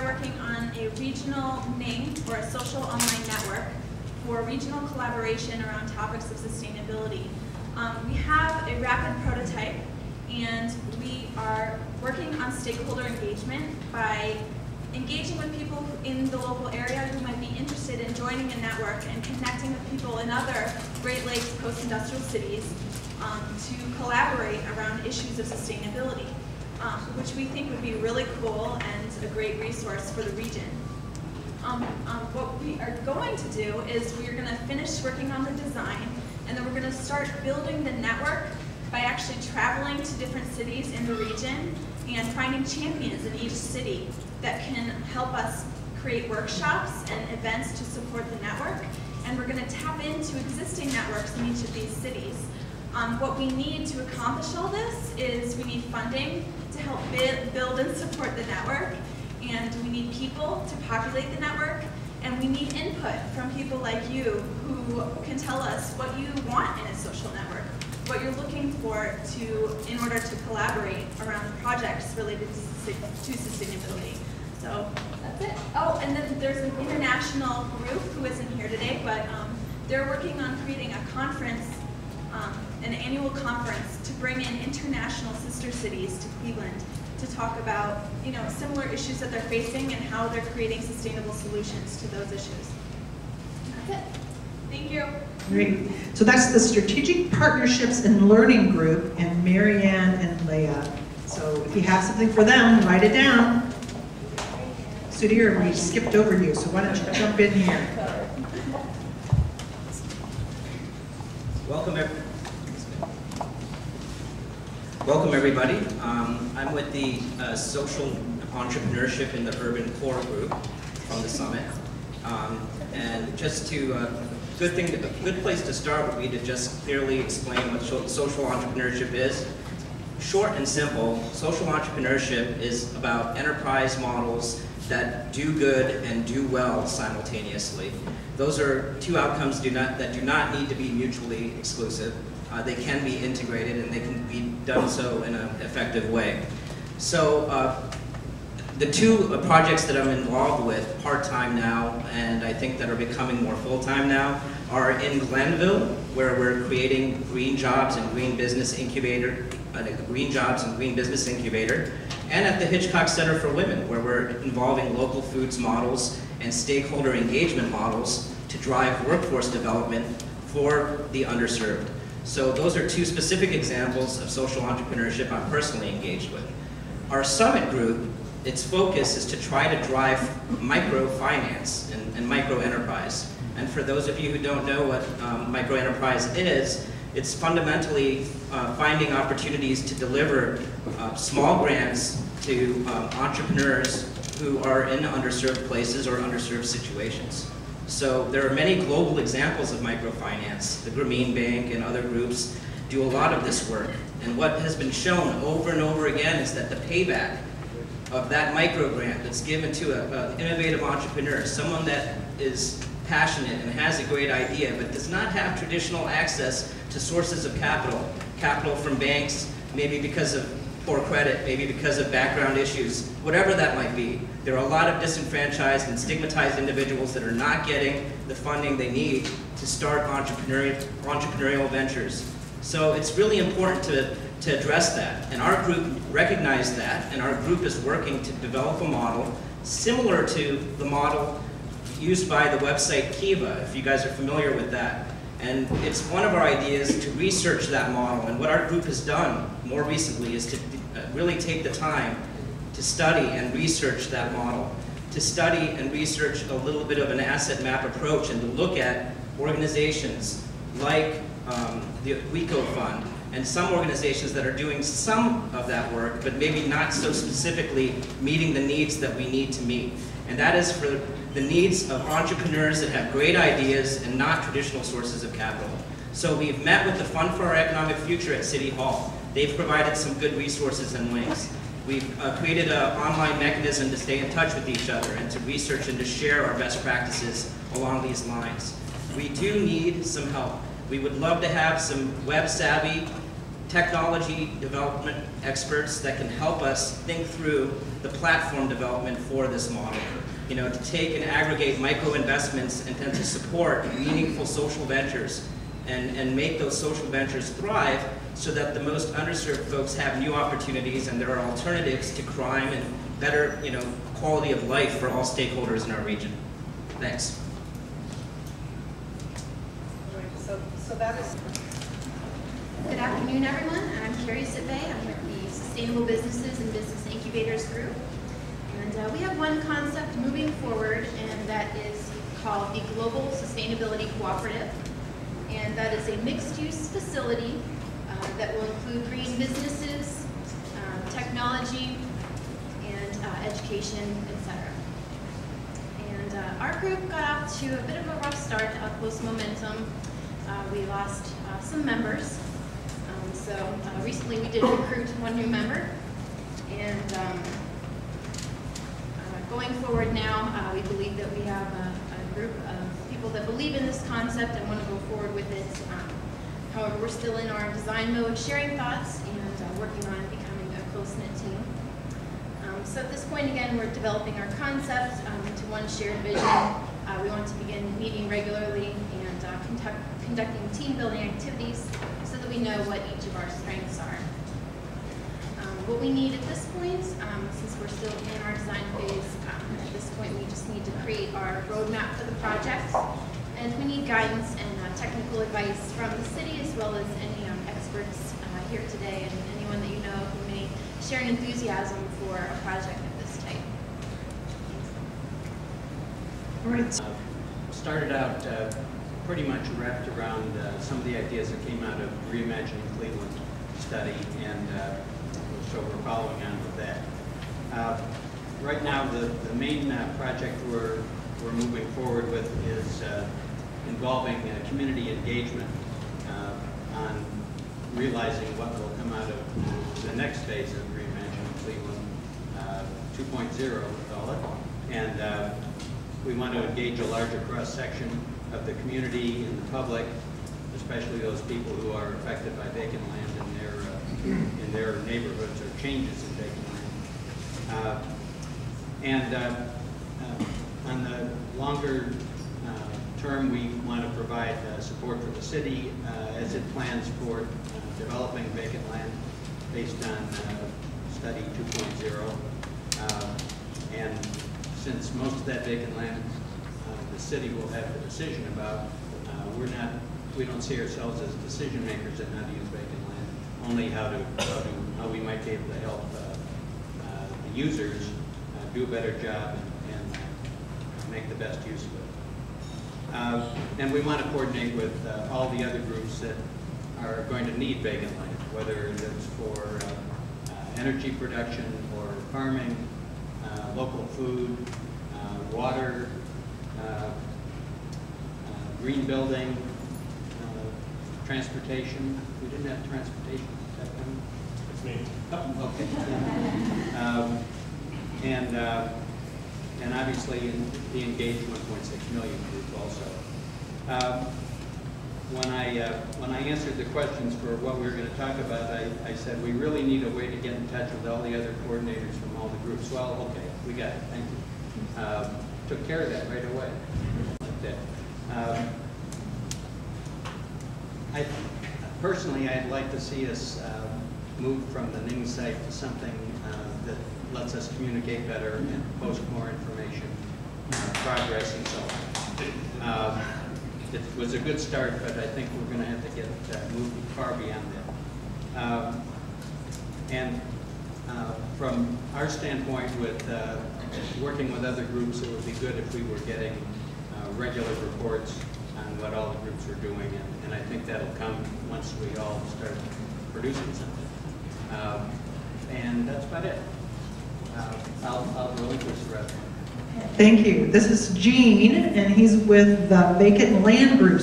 working on a regional name for a social online network for regional collaboration around topics of sustainability. We have a rapid prototype, and we are working on stakeholder engagement by engaging with people in the local area who might be interested in joining a network and connecting with people in other Great Lakes post-industrial cities to collaborate around issues of sustainability, which we think would be really cool and a great resource for the region. What we are going to do is we're going to finish working on the design, and then we're going to start building the network by actually traveling to different cities in the region and finding champions in each city that can help us create workshops and events to support the network. And we're going to tap into existing networks in each of these cities. What we need to accomplish all this is we need funding to help build and support the network, and we need people to populate the network, and we need input from people like you who can tell us what you want in a social network, what you're looking for in order to collaborate around projects related to sustainability. So that's it. Oh, and then there's an international group who isn't here today, but they're working on creating a conference, an annual conference to bring in international sister cities to Cleveland to talk about, similar issues that they're facing and how they're creating sustainable solutions to those issues. That's it. Thank you. Great. So that's the Strategic Partnerships and Learning Group, and Marianne and Leah. So if you have something for them, write it down. Sudhir, we skipped over you, so why don't you jump in here? Welcome everybody. I'm with the Social Entrepreneurship in the Urban Core group from the summit. And just to, a good place to start would be to just clearly explain what social entrepreneurship is. Short and simple, social entrepreneurship is about enterprise models that do good and do well simultaneously. Those are two outcomes that do not need to be mutually exclusive. They can be integrated, and they can be done so in an effective way. So the two projects that I'm involved with part-time now, and I think that are becoming more full-time now, are in Glenville, where we're creating Green Jobs and Green Business Incubator, and at the Hitchcock Center for Women, where we're involving local foods models and stakeholder engagement models to drive workforce development for the underserved. So those are two specific examples of social entrepreneurship I'm personally engaged with. Our summit group, its focus is to try to drive microfinance and microenterprise. And for those of you who don't know what microenterprise is, it's fundamentally finding opportunities to deliver small grants to entrepreneurs who are in underserved places or underserved situations. So there are many global examples of microfinance. The Grameen Bank and other groups do a lot of this work. And what has been shown over and over again is that the payback of that micro grant that's given to an innovative entrepreneur, someone that is passionate and has a great idea but does not have traditional access to sources of capital from banks, maybe because of poor credit, maybe because of background issues, whatever that might be. There are a lot of disenfranchised and stigmatized individuals that are not getting the funding they need to start entrepreneurial ventures. So it's really important to address that. And our group recognized that, and our group is working to develop a model similar to the model used by the website Kiva, if you guys are familiar with that. And it's one of our ideas to research that model. And what our group has done more recently is to really take the time to study and research that model, to study and research a little bit of an asset map approach, and to look at organizations like the WECO Fund and some organizations that are doing some of that work, but maybe not so specifically meeting the needs that we need to meet. And that is for the needs of entrepreneurs that have great ideas and not traditional sources of capital. So we've met with the Fund for Our Economic Future at City Hall. They've provided some good resources and links. We've created an online mechanism to stay in touch with each other and to research and to share our best practices along these lines. We do need some help. We would love to have some web-savvy technology development experts that can help us think through the platform development for this model. You know, to take and aggregate micro investments and then to support meaningful social ventures and make those social ventures thrive so that the most underserved folks have new opportunities and there are alternatives to crime and better, you know, quality of life for all stakeholders in our region. Thanks. So that is. Good afternoon, everyone. I'm Carrie Sitbay. I'm with the Sustainable Businesses and Business Incubators Group. And we have one concept moving forward, and that is called the Global Sustainability Cooperative. And that is a mixed-use facility that will include green businesses, technology, and education, etc. And our group got off to a bit of a rough start, lost momentum. We lost some members. So recently we did recruit one new member. And going forward now, we believe that we have a group of people that believe in this concept and want to go forward with it. However, we're still in our design mode, sharing thoughts and working on becoming a close-knit team. So at this point, again, we're developing our concept into one shared vision. We want to begin meeting regularly and conducting team-building activities so that we know what each of our strengths are. What we need at this point, since we're still in our design phase, at this point we just need to create our roadmap for the project. And we need guidance and technical advice from the city as well as any experts here today and anyone that you know who may share an enthusiasm for a project of this type. All right. Started out pretty much wrapped around some of the ideas that came out of Reimagining Cleveland study, and so we're following on with that. Right now, the main project we're moving forward with is involving community engagement on realizing what will come out of the next phase of Reimagining Cleveland 2.0, we call it. And we want to engage a larger cross-section of the community and the public, especially those people who are affected by vacant land in their neighborhoods or changes in vacant land. On the longer term, we want to provide support for the city as it plans for developing vacant land based on Study 2.0. And since most of that vacant land the city will have the decision about, we don't see ourselves as decision makers in how to use vacant land, only how we might be able to help the users do a better job and make the best use of it. And we want to coordinate with all the other groups that are going to need vacant land, whether it's for energy production or farming, local food, water, green building, transportation. We didn't have transportation at that time. It's me. Oh, okay. And obviously the engaged 1.6 million group also. When I answered the questions for what we were going to talk about, I said we really need a way to get in touch with all the other coordinators from all the groups. Well, okay, we got it. Thank you. Took care of that right away. Like that. Personally, I'd like to see us move from the Ning site to something that lets us communicate better and post more information, progress, and so on. It was a good start, but I think we're going to have to get moved far beyond that. From our standpoint, with working with other groups, it would be good if we were getting regular reports on what all the groups are doing, and I think that'll come once we all start producing something. And that's about it. I'll relinquish the rest. Thank you. This is Gene, and he's with the Vacant Land Group.